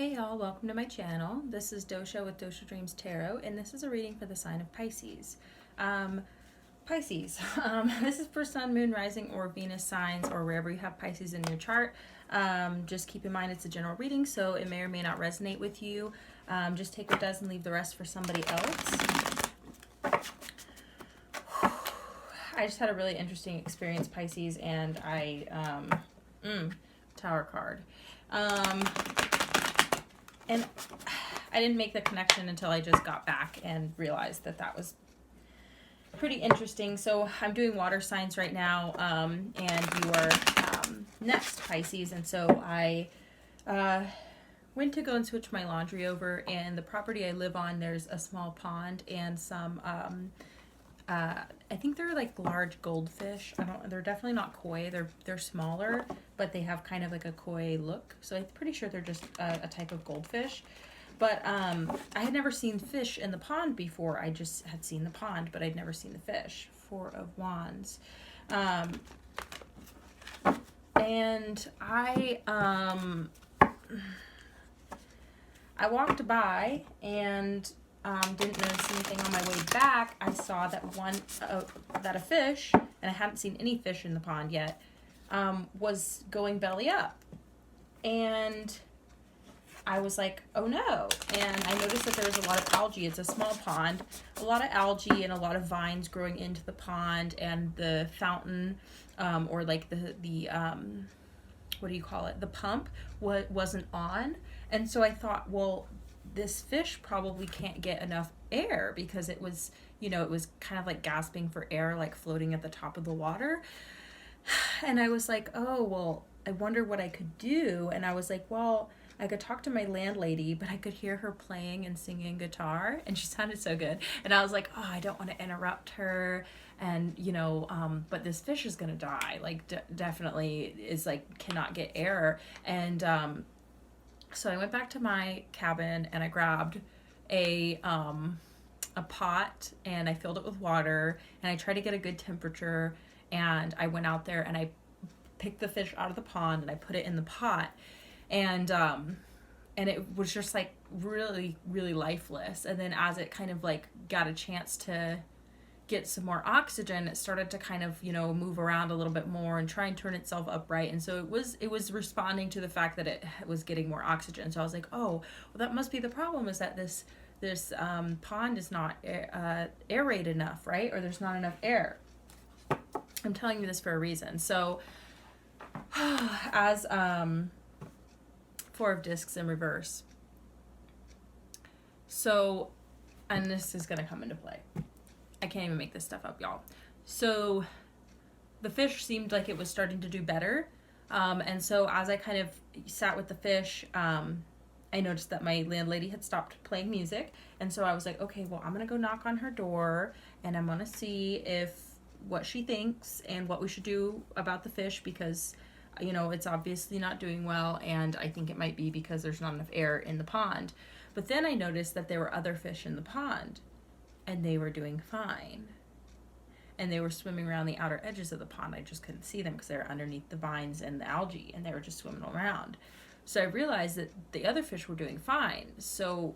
Hey y'all, welcome to my channel. This is Dosha with DoshaDreamsTarot, and this is a reading for the sign of Pisces. Pisces, this is for Sun, Moon, Rising, or Venus signs, or wherever you have Pisces in your chart. Just keep in mind it's a general reading, so it may or may not resonate with you. Just take what does and leave the rest for somebody else. I just had a really interesting experience, Pisces, and Tower card. And I didn't make the connection until I just got back and realized that that was pretty interesting. So I'm doing water signs right now, and you are next, Pisces. And so I went to go and switch my laundry over, and the property I live on, there's a small pond and some, I think they're like large goldfish. They're definitely not koi. They're smaller, but they have kind of like a koi look. So I'm pretty sure they're just a type of goldfish. But I had never seen fish in the pond before. I just had seen the pond, but I'd never seen the fish. Four of Wands. And I walked by and didn't notice anything on my way back. I saw that that a fish, and I hadn't seen any fish in the pond yet, was going belly up. And I was like, oh no. And I noticed that there was a lot of algae. It's a small pond, a lot of algae and a lot of vines growing into the pond, and the fountain, or like the what do you call it? The pump wasn't on. And so I thought, well, this fish probably can't get enough air because it was, it was kind of like gasping for air, like floating at the top of the water. And I was like, oh, well, I wonder what I could do. And I was like, well, I could talk to my landlady, but I could hear her playing and singing guitar, and she sounded so good. And I was like, oh, I don't want to interrupt her. And, but this fish is going to die. Like, definitely is like, cannot get air. And, so I went back to my cabin and I grabbed a pot and I filled it with water and I tried to get a good temperature, and I went out there and I picked the fish out of the pond and I put it in the pot, and it was just like really, really lifeless. And then as it kind of like got a chance to get some more oxygen, it started to kind of, move around a little bit more and try and turn itself upright. And so it was responding to the fact that it was getting more oxygen. So I was like, oh, well, that must be the problem, is that this pond is not aerated enough, right? Or there's not enough air. I'm telling you this for a reason. So as Four of Discs in reverse. So, and this is going to come into play. I can't even make this stuff up, y'all. So the fish seemed like it was starting to do better. And so as I kind of sat with the fish, I noticed that my landlady had stopped playing music. And so I was like, okay, well, I'm going to go knock on her door and I'm going to see what she thinks and what we should do about the fish, because, it's obviously not doing well. And I think it might be because there's not enough air in the pond. But then I noticed that there were other fish in the pond, and they were doing fine. And they were swimming around the outer edges of the pond. I just couldn't see them because they were underneath the vines and the algae, and they were just swimming around. So I realized that the other fish were doing fine. So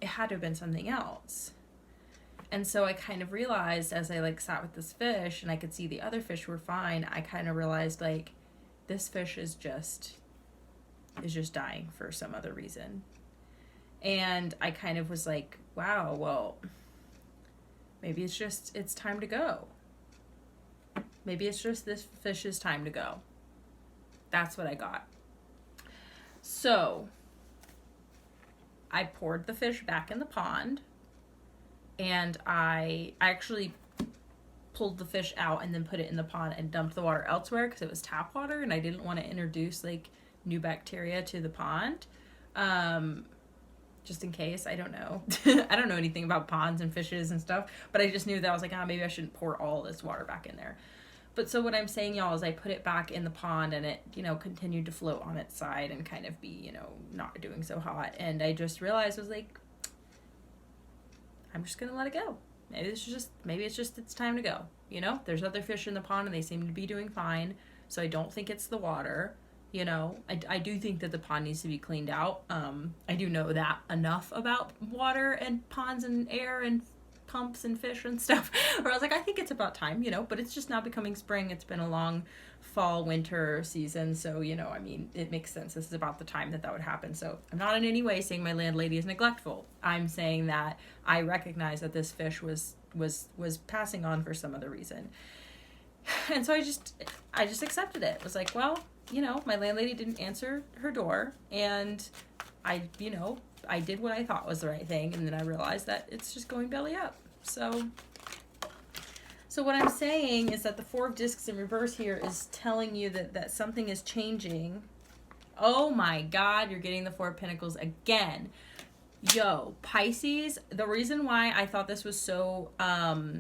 it had to have been something else. And so I kind of realized, as I sat with this fish and I could see the other fish were fine, I kind of realized this fish is just dying for some other reason. And I kind of was like, wow, well, maybe it's time to go. Maybe it's just this fish's time to go. That's what I got. So I poured the fish back in the pond, and I actually pulled the fish out and then put it in the pond and dumped the water elsewhere because it was tap water, and I didn't want to introduce new bacteria to the pond. Just in case. I don't know. I don't know anything about ponds and fishes and stuff, but I just knew that I was like, maybe I shouldn't pour all this water back in there. But so what I'm saying, y'all, is I put it back in the pond, and it, continued to float on its side and kind of be, not doing so hot. And I just realized, I'm just going to let it go. Maybe it's time to go. There's other fish in the pond and they seem to be doing fine. So I don't think it's the water. You know, I do think that the pond needs to be cleaned out. I do know that enough about water and ponds and air and pumps and fish and stuff, where I was like, I think it's about time, you know, but it's just now becoming spring. It's been a long fall, winter season. So, you know, I mean, it makes sense. This is about the time that would happen. So I'm not in any way saying my landlady is neglectful. I'm saying that I recognize that this fish was passing on for some other reason. And so I just accepted it. It was like, well, you know, my landlady didn't answer her door, and I did what I thought was the right thing, and then I realized that it's just going belly up. So what I'm saying is that the Four of Discs in reverse here is telling you that something is changing. Oh my God, you're getting the Four of Pentacles again. Yo, Pisces, the reason why I thought this was so, that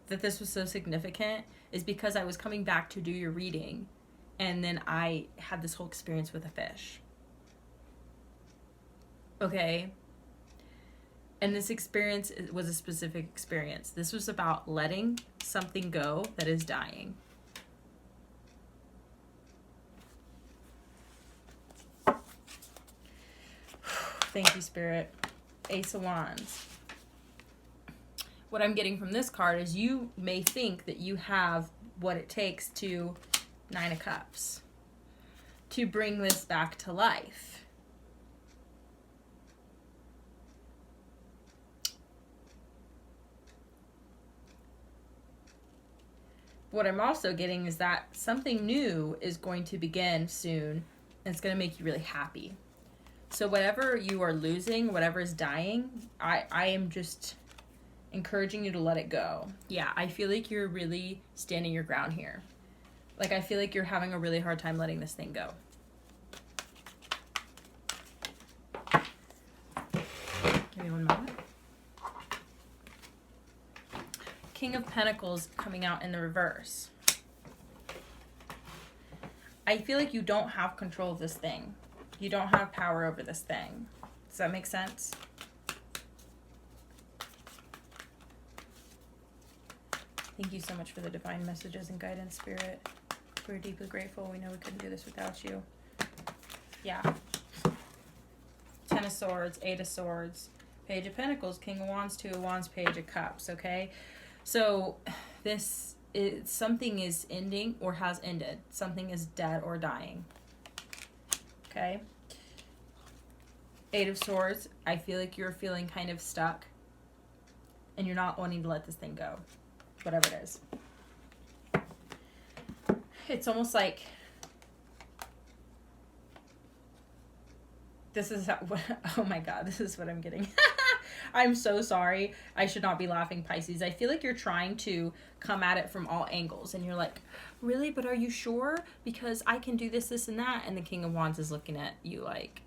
this was so significant is because I was coming back to do your reading, and then I had this whole experience with a fish. Okay? And this experience was a specific experience. This was about letting something go that is dying. Thank you, Spirit. Ace of Wands. What I'm getting from this card is you may think that you have what it takes to, Nine of Cups, to bring this back to life. What I'm also getting is that something new is going to begin soon, and it's going to make you really happy. So whatever you are losing, whatever is dying, I am just encouraging you to let it go. Yeah, I feel like you're really standing your ground here. Like, I feel like you're having a really hard time letting this thing go. Give me one moment. King of Pentacles coming out in the reverse. I feel like you don't have control of this thing. You don't have power over this thing. Does that make sense? Thank you so much for the divine messages and guidance, Spirit. We're deeply grateful. We know we couldn't do this without you. Yeah. Ten of Swords, Eight of Swords, Page of Pentacles, King of Wands, Two of Wands, Page of Cups, okay? So this is, something is ending or has ended. Something is dead or dying. Okay? Eight of Swords, I feel like you're feeling kind of stuck and you're not wanting to let this thing go. Whatever it is. It's almost like this is how, oh my God, this is what I'm getting. I'm so sorry. I should not be laughing, Pisces. I feel like you're trying to come at it from all angles. And you're like, really? But are you sure? Because I can do this, this, and that. And the King of Wands is looking at you like.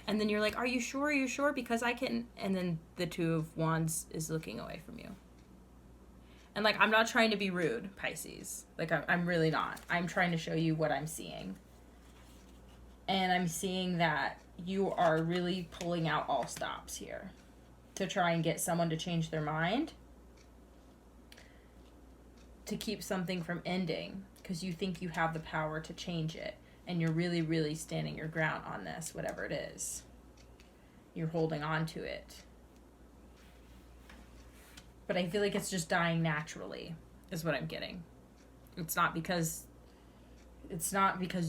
And then you're like, are you sure? Are you sure? Because I can. And then the Two of Wands is looking away from you. And like, I'm not trying to be rude, Pisces. Like, I'm really not. I'm trying to show you what I'm seeing. And I'm seeing that you are really pulling out all stops here to try and get someone to change their mind, to keep something from ending, because you think you have the power to change it. And you're really, really standing your ground on this, whatever it is. You're holding on to it. But I feel like it's just dying naturally, is what I'm getting. It's not because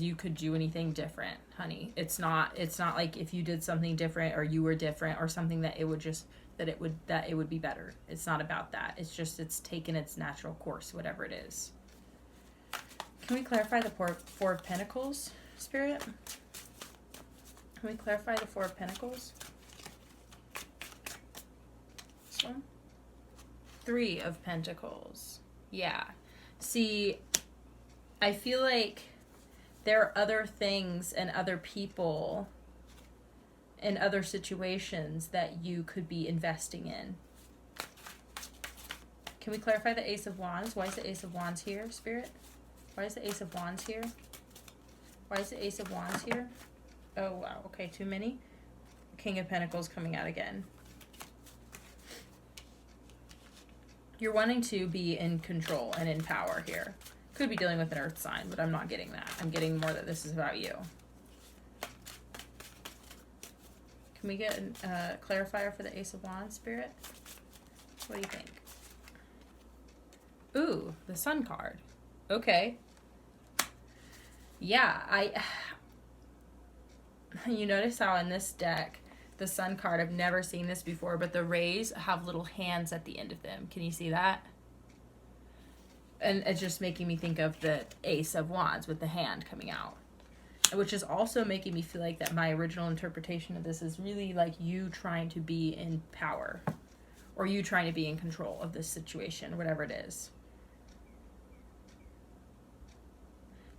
you could do anything different, honey. It's not like if you did something different or you were different or something that it would be better. It's not about that. It's just it's taken its natural course, whatever it is. Can we clarify the Four of Pentacles, Spirit? Can we clarify the Four of Pentacles? This one? Three of Pentacles. Yeah. See, I feel like there are other things and other people and other situations that you could be investing in. Can we clarify the Ace of Wands? Why is the Ace of Wands here, Spirit? Why is the Ace of Wands here? Why is the Ace of Wands here? Oh, wow. Okay, too many. King of Pentacles coming out again. You're wanting to be in control and in power here. Could be dealing with an earth sign, but I'm not getting that. I'm getting more that this is about you. Can we get a clarifier for the Ace of Wands, Spirit? What do you think? Ooh, the Sun card. Okay. Yeah, you notice how in this deck, the Sun card, I've never seen this before, but the rays have little hands at the end of them. Can you see that? And it's just making me think of the Ace of Wands with the hand coming out. Which is also making me feel like that my original interpretation of this is really like you trying to be in power. Or you trying to be in control of this situation, whatever it is.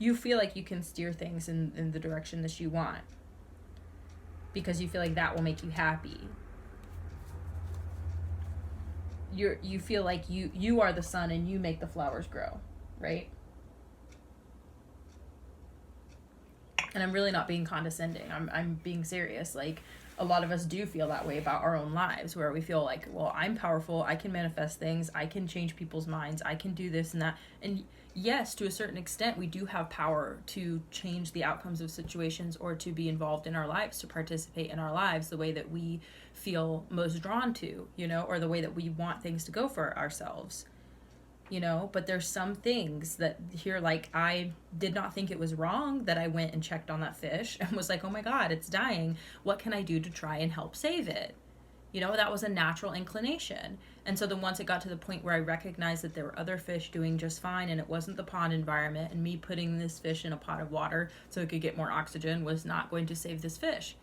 You feel like you can steer things in the direction that you want. Because you feel like that will make you happy. You feel like you are the sun and you make the flowers grow, right? And I'm really not being condescending. I'm being serious. Like, a lot of us do feel that way about our own lives, where we feel like, well, I'm powerful, I can manifest things, I can change people's minds, I can do this and that. And yes, to a certain extent, we do have power to change the outcomes of situations or to be involved in our lives, to participate in our lives the way that we feel most drawn to, you know, or the way that we want things to go for ourselves. You know, but there's some things that here, like, I did not think it was wrong that I went and checked on that fish and was like, oh my God, it's dying. What can I do to try and help save it? You know, that was a natural inclination. And so then once it got to the point where I recognized that there were other fish doing just fine and it wasn't the pond environment, and me putting this fish in a pot of water so it could get more oxygen was not going to save this fish.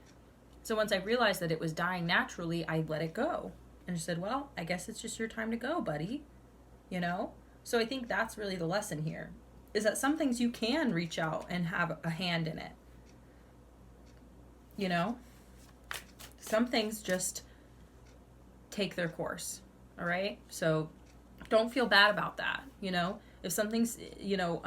So once I realized that it was dying naturally, I let it go. And I said, well, I guess it's just your time to go, buddy. You know? So I think that's really the lesson here, is that some things you can reach out and have a hand in it. You know? Some things just take their course. All right? So don't feel bad about that. You know? If something's, you know,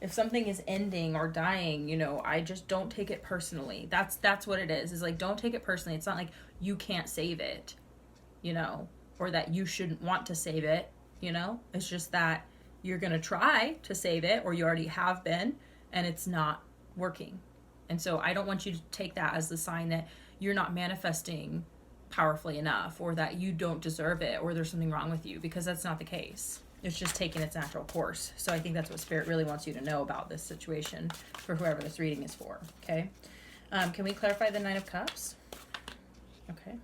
if something is ending or dying, you know, I just don't take it personally. That's what it is like, don't take it personally. It's not like you can't save it, you know, or that you shouldn't want to save it, you know. It's just that you're going to try to save it, or you already have been, and it's not working. And so I don't want you to take that as the sign that you're not manifesting powerfully enough, or that you don't deserve it, or there's something wrong with you, because that's not the case. It's just taking its natural course. So I think that's what Spirit really wants you to know about this situation for whoever this reading is for, okay? Can we clarify the Nine of Cups? Okay.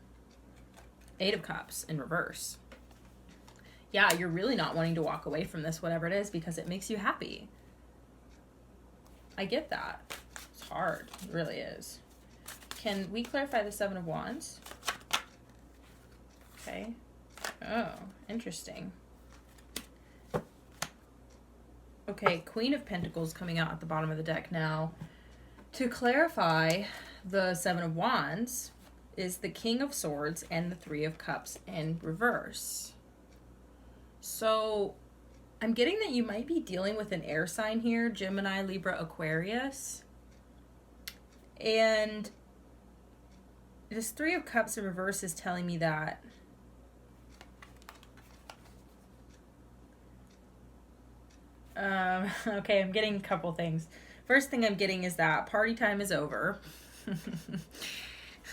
Eight of Cups in reverse. Yeah, you're really not wanting to walk away from this, whatever it is, because it makes you happy. I get that. It's hard. It really is. Can we clarify the Seven of Wands? Okay. Oh, interesting. Okay, Queen of Pentacles coming out at the bottom of the deck now. To clarify the Seven of Wands is the King of Swords and the Three of Cups in reverse. So I'm getting that you might be dealing with an air sign here, Gemini, Libra, Aquarius. And this Three of Cups in reverse is telling me that okay, I'm getting a couple things. First thing I'm getting is that party time is over.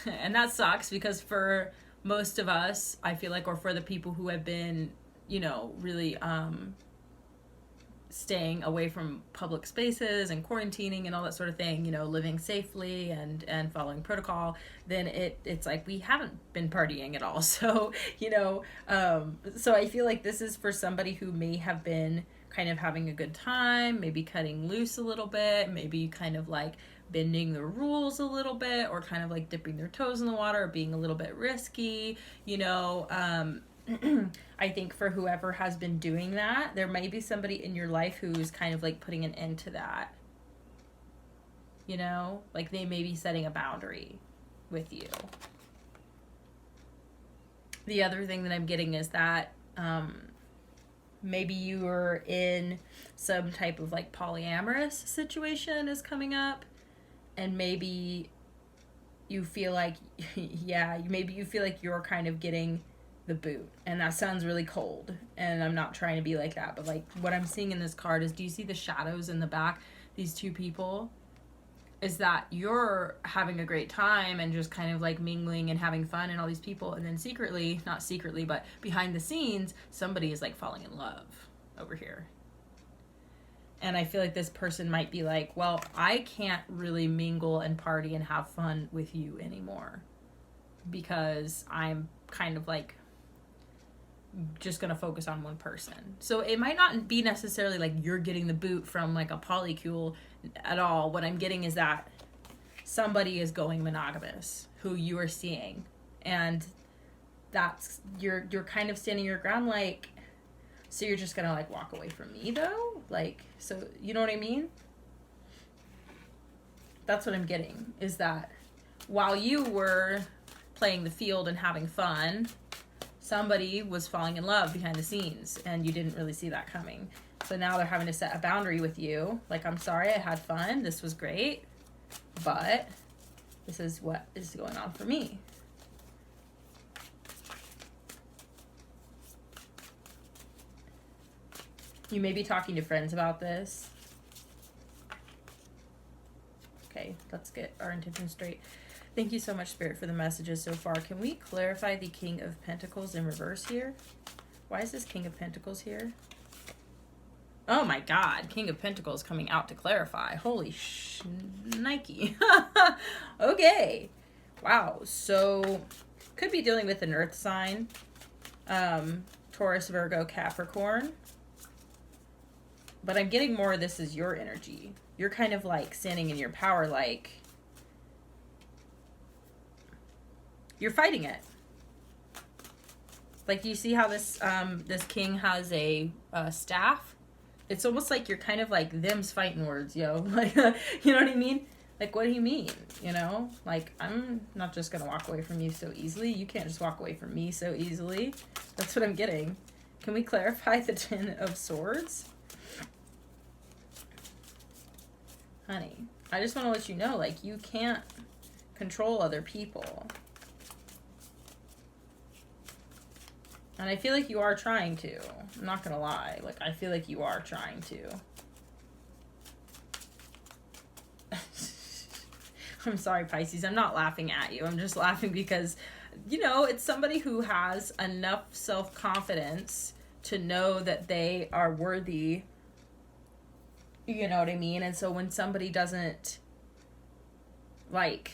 And that sucks, because for most of us, I feel like, or for the people who have been, you know, really staying away from public spaces and quarantining and all that sort of thing, you know, living safely and following protocol, then it's like we haven't been partying at all. So, you know, so I feel like this is for somebody who may have been kind of having a good time, maybe cutting loose a little bit, maybe kind of like bending the rules a little bit, or kind of like dipping their toes in the water, or being a little bit risky, you know. I think for whoever has been doing that, there may be somebody in your life who's kind of like putting an end to that, you know, like they may be setting a boundary with you. The other thing that I'm getting is that maybe you are in some type of like polyamorous situation is coming up, and maybe you feel like, yeah, maybe you feel like you're kind of getting the boot. And that sounds really cold, and I'm not trying to be like that, but like what I'm seeing in this card is, do you see the shadows in the back? These two people, is that you're having a great time and just kind of like mingling and having fun and all these people, and then secretly, not secretly, but behind the scenes, somebody is like falling in love over here. And I feel like this person might be like, well, I can't really mingle and party and have fun with you anymore because I'm kind of like just gonna focus on one person. So it might not be necessarily like you're getting the boot from like a polycule at all. What I'm getting is that somebody is going monogamous who you are seeing, and that's you're kind of standing your ground, like, so you're just gonna like walk away from me though, like, so you know what I mean? That's what I'm getting, is that while you were playing the field and having fun, somebody was falling in love behind the scenes, and you didn't really see that coming. So now they're having to set a boundary with you. Like, I'm sorry, I had fun. This was great. But this is what is going on for me. You may be talking to friends about this. Okay, let's get our intention straight. Thank you so much, Spirit, for the messages so far. Can we clarify the King of Pentacles in reverse here? Why is this King of Pentacles here? Oh my God, King of Pentacles coming out to clarify. Holy Nike. Okay. Wow. So could be dealing with an earth sign. Taurus, Virgo, Capricorn. But I'm getting more, this is your energy. You're kind of like standing in your power, like you're fighting it. Like, do you see how this this king has a staff? It's almost like you're kind of like, them's fighting words, yo. Like, you know what I mean? Like, what do you mean? You know? Like, I'm not just going to walk away from you so easily. You can't just walk away from me so easily. That's what I'm getting. Can we clarify the Ten of Swords? Honey, I just want to let you know, like, you can't control other people. And I feel like you are trying to. I'm not going to lie. Like, I feel like you are trying to. I'm sorry, Pisces. I'm not laughing at you. I'm just laughing because, you know, it's somebody who has enough self-confidence to know that they are worthy. You know what I mean? And so when somebody doesn't, like,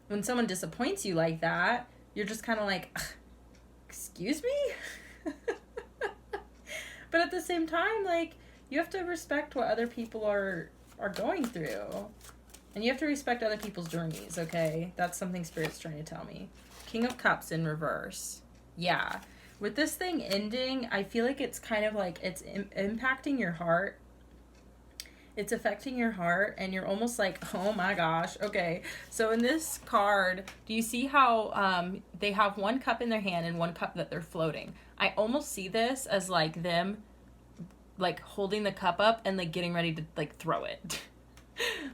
when someone disappoints you like that, you're just kind of like, ugh, excuse me? But at the same time, like, you have to respect what other people are going through. And you have to respect other people's journeys, okay? That's something Spirit's trying to tell me. King of Cups in reverse. Yeah. With this thing ending, I feel like it's kind of like it's impacting your heart. It's affecting your heart, and you're almost like, oh my gosh, okay. So in this card, do you see how they have one cup in their hand and one cup that they're floating? I almost see this as like them like holding the cup up and like getting ready to like throw it.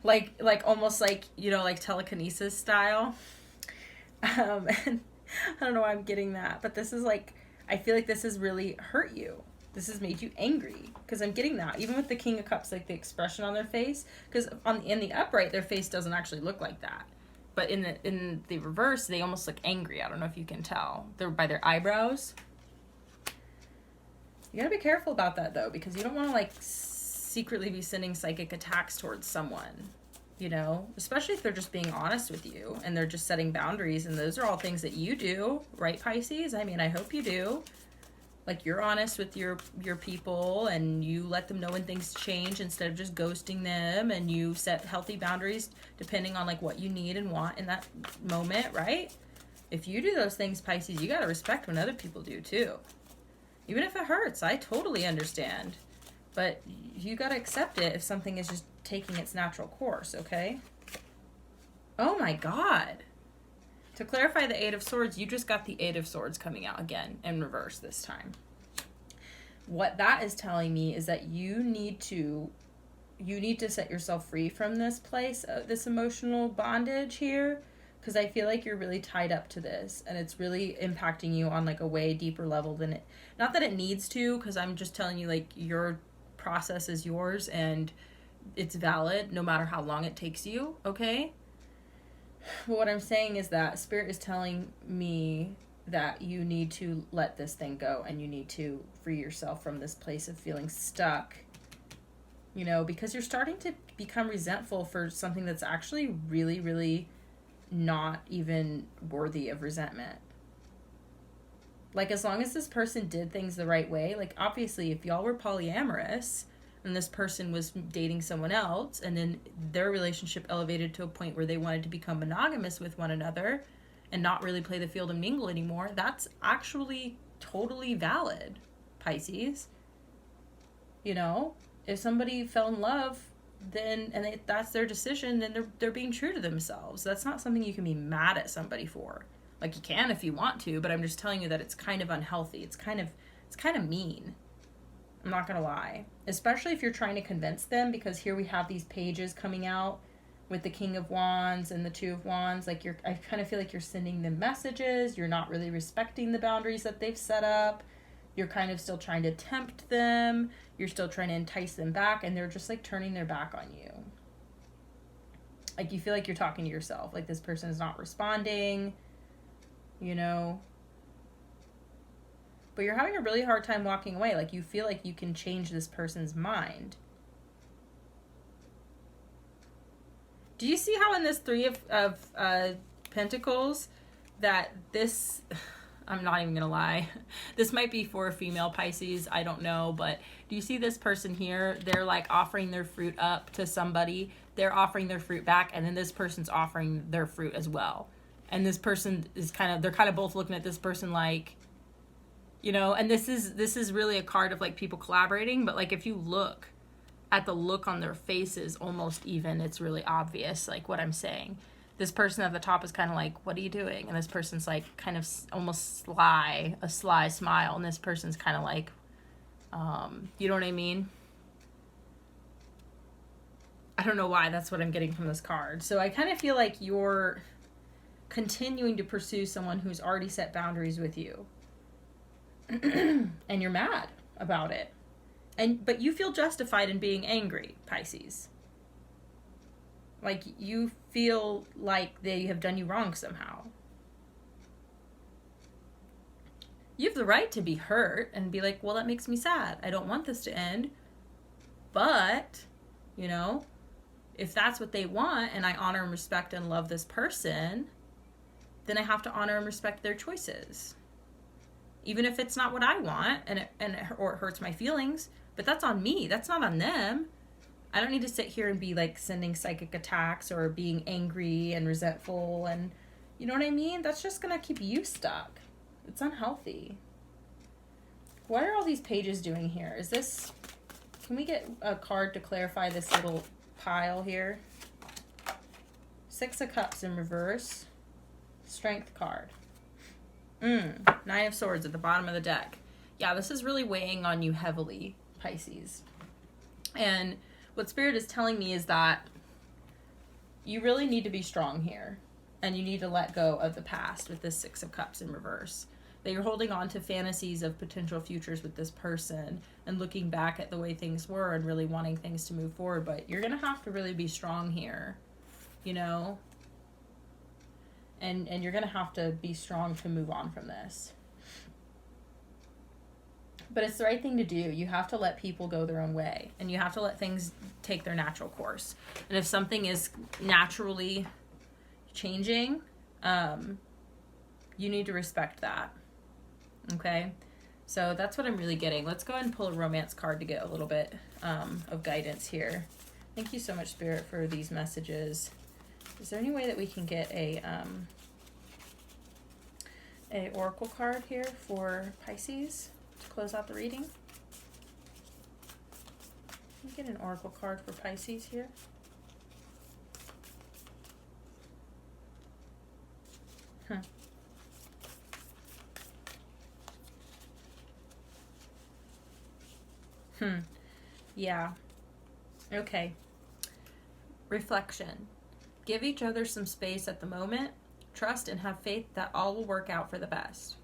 like almost like, you know, like telekinesis style. And I don't know why I'm getting that, but this is like, I feel like this has really hurt you. This has made you angry, because I'm getting that. Even with the King of Cups, like the expression on their face, because in the upright, their face doesn't actually look like that. But in the reverse, they almost look angry. I don't know if you can tell. They're by their eyebrows. You gotta be careful about that, though, because you don't want to, like, secretly be sending psychic attacks towards someone, you know? Especially if they're just being honest with you, and they're just setting boundaries, and those are all things that you do, right, Pisces? I mean, I hope you do. Like, you're honest with your people, and you let them know when things change instead of just ghosting them, and you set healthy boundaries depending on, like, what you need and want in that moment, right? If you do those things, Pisces, you gotta respect when other people do, too. Even if it hurts, I totally understand. But you gotta accept it if something is just taking its natural course, okay? Oh my God. To clarify the Eight of Swords, you just got the Eight of Swords coming out again in reverse this time. What that is telling me is that you need to set yourself free from this place, this emotional bondage here, because I feel like you're really tied up to this, and it's really impacting you on like a way deeper level than it, not that it needs to, because I'm just telling you like your process is yours and it's valid no matter how long it takes you, okay? But what I'm saying is that Spirit is telling me that you need to let this thing go, and you need to free yourself from this place of feeling stuck, you know, because you're starting to become resentful for something that's actually really, really not even worthy of resentment. Like, as long as this person did things the right way, like, obviously, if y'all were polyamorous and this person was dating someone else and then their relationship elevated to a point where they wanted to become monogamous with one another and not really play the field and mingle anymore, that's actually totally valid, Pisces. You know, if somebody fell in love, then that's their decision, then they're being true to themselves. That's not something you can be mad at somebody for. Like, you can if you want to, but I'm just telling you that it's kind of unhealthy. It's kind of mean. I'm not gonna lie. Especially if you're trying to convince them, because here we have these pages coming out with the King of Wands and the Two of Wands. Like, I kind of feel like you're sending them messages. You're not really respecting the boundaries that they've set up. You're kind of still trying to tempt them. You're still trying to entice them back, and they're just like turning their back on you. Like, you feel like you're talking to yourself. Like, this person is not responding, you know. But you're having a really hard time walking away. Like, you feel like you can change this person's mind. Do you see how in this Three of Pentacles that this... I'm not even gonna lie. This might be for a female Pisces. I don't know. But do you see this person here? They're like offering their fruit up to somebody. They're offering their fruit back. And then this person's offering their fruit as well. And this person is they're kind of both looking at this person like, you know, and this is really a card of like people collaborating. But like, if you look at the look on their faces, almost even, it's really obvious like what I'm saying. This person at the top is kind of like, what are you doing? And this person's like kind of almost a sly smile. And this person's kind of like, you know what I mean? I don't know why, that's what I'm getting from this card. So I kind of feel like you're continuing to pursue someone who's already set boundaries with you. And you're mad about it. But you feel justified in being angry, Pisces. Like, you feel like they have done you wrong somehow. You have the right to be hurt and be like, well, that makes me sad. I don't want this to end. But, you know, if that's what they want and I honor and respect and love this person, then I have to honor and respect their choices. Even if it's not what I want or it hurts my feelings, but that's on me. That's not on them. I don't need to sit here and be like sending psychic attacks or being angry and resentful, and you know what I mean? That's just gonna keep you stuck. It's unhealthy. What are all these pages doing here? Can we get a card to clarify this little pile here? Six of Cups in reverse. Strength card. Nine of Swords at the bottom of the deck. Yeah, this is really weighing on you heavily, Pisces. And what Spirit is telling me is that you really need to be strong here. And you need to let go of the past with this Six of Cups in reverse. That you're holding on to fantasies of potential futures with this person and looking back at the way things were and really wanting things to move forward. But you're going to have to really be strong here, you know? And you're going to have to be strong to move on from this. But it's the right thing to do. You have to let people go their own way. And you have to let things take their natural course. And if something is naturally changing, you need to respect that. Okay? So that's what I'm really getting. Let's go ahead and pull a romance card to get a little bit of guidance here. Thank you so much, Spirit, for these messages. Is there any way that we can get a oracle card here for Pisces to close out the reading? Can we get an oracle card for Pisces here? Yeah. Okay. Reflection. Give each other some space at the moment Trust and have faith that all will work out for the best.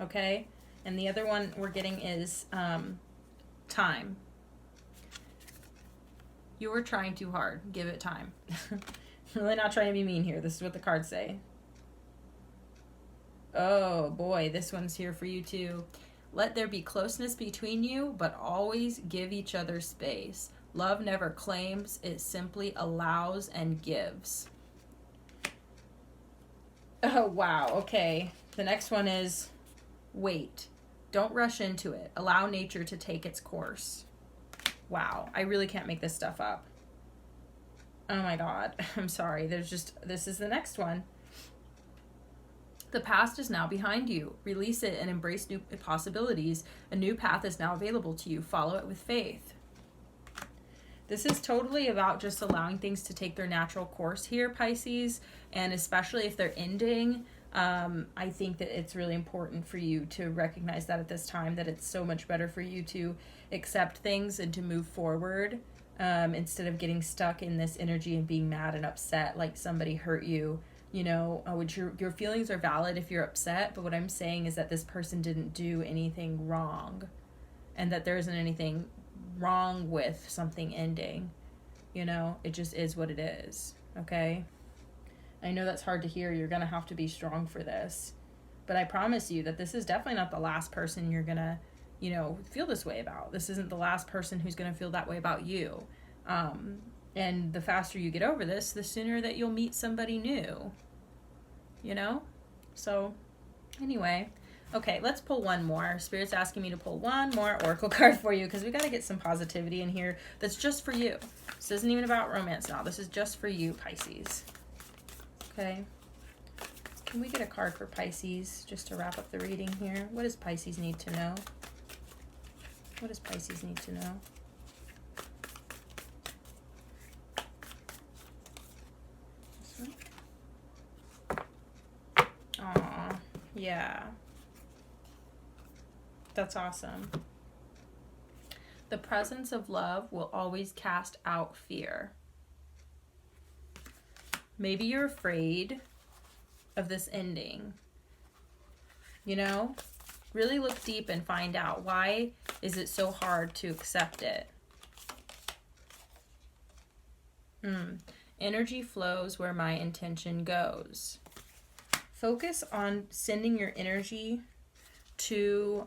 Okay? And the other one we're getting is time. You were trying too hard. Give it time. I'm really not trying to be mean here. This is what the cards say. Oh boy, this one's here for you too. Let there be closeness between you, but always give each other space. Love never claims, it simply allows and gives. Oh wow, okay. The next one is wait. Don't rush into it. Allow nature to take its course. Wow, I really can't make this stuff up. Oh my God, I'm sorry. This is the next one. The past is now behind you. Release it and embrace new possibilities. A new path is now available to you. Follow it with faith. This is totally about just allowing things to take their natural course here, Pisces, and especially if they're ending. I think that it's really important for you to recognize that at this time, that it's so much better for you to accept things and to move forward instead of getting stuck in this energy and being mad and upset like somebody hurt you. You know, which your feelings are valid if you're upset, but what I'm saying is that this person didn't do anything wrong and that there isn't anything wrong with something ending. You know, it just is what it is, okay? I know that's hard to hear. You're going to have to be strong for this. But I promise you that this is definitely not the last person you're going to, you know, feel this way about. This isn't the last person who's going to feel that way about you. And the faster you get over this, the sooner that you'll meet somebody new, you know? So anyway, okay, let's pull one more. Spirit's asking me to pull one more oracle card for you because we got to get some positivity in here that's just for you. This isn't even about romance now. This is just for you, Pisces. Okay. Can we get a card for Pisces just to wrap up the reading here? What does Pisces need to know? What does Pisces need to know? Aw, yeah. That's awesome. The presence of love will always cast out fear. Maybe you're afraid of this ending. You know? Really look deep and find out, why is it so hard to accept it? Energy flows where my intention goes. Focus on sending your energy to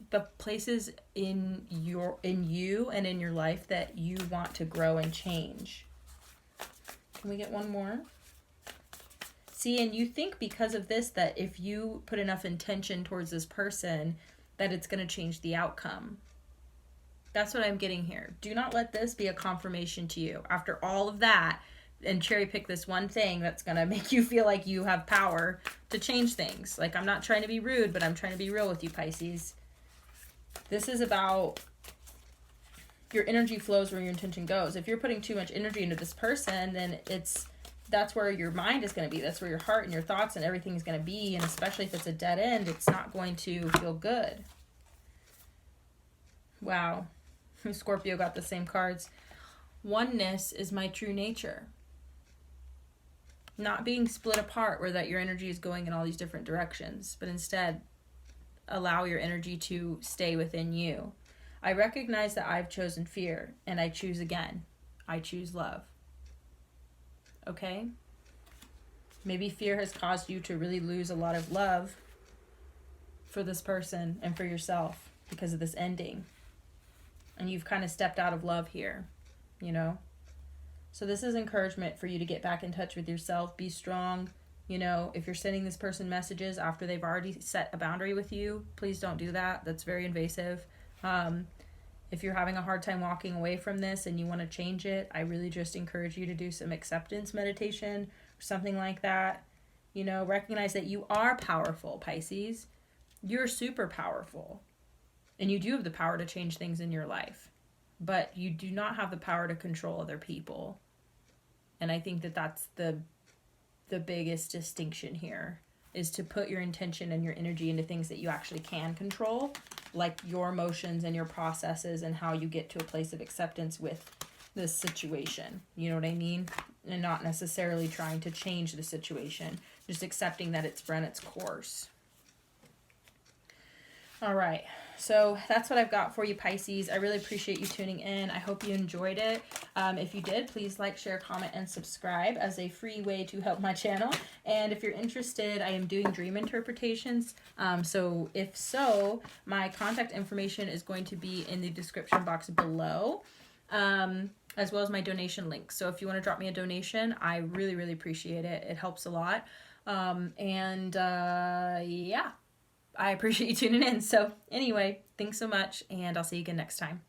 the places in you and in your life that you want to grow and change. Can we get one more? See, and you think because of this that if you put enough intention towards this person that it's going to change the outcome. That's what I'm getting here. Do not let this be a confirmation to you. After all of that, and cherry pick this one thing that's going to make you feel like you have power to change things. Like, I'm not trying to be rude, but I'm trying to be real with you, Pisces. This is about your energy flows where your intention goes. If you're putting too much energy into this person, then that's where your mind is going to be. That's where your heart and your thoughts and everything is going to be. And especially if it's a dead end, it's not going to feel good. Wow. Scorpio got the same cards. Oneness is my true nature. Not being split apart where that your energy is going in all these different directions, but instead allow your energy to stay within you. I recognize that I've chosen fear and I choose again. I choose love. Okay? Maybe fear has caused you to really lose a lot of love for this person and for yourself because of this ending. And you've kind of stepped out of love here, you know? So this is encouragement for you to get back in touch with yourself. Be strong. You know, if you're sending this person messages after they've already set a boundary with you, please don't do that. That's very invasive. If you're having a hard time walking away from this and you want to change it, I really just encourage you to do some acceptance meditation or something like that. You know, recognize that you are powerful, Pisces. You're super powerful. And you do have the power to change things in your life. But you do not have the power to control other people. And I think that that's the biggest distinction here, is to put your intention and your energy into things that you actually can control, like your emotions and your processes and how you get to a place of acceptance with this situation. You know what I mean? and not necessarily trying to change the situation, just accepting that it's run its course. All right, so that's what I've got for you, Pisces. I really appreciate you tuning in. I hope you enjoyed it. If you did, please like, share, comment, and subscribe as a free way to help my channel. And if you're interested, I am doing dream interpretations. So if so, my contact information is going to be in the description box below, as well as my donation link. So if you want to drop me a donation, I really, really appreciate it. It helps a lot. Yeah. I appreciate you tuning in. So anyway, thanks so much, and I'll see you again next time.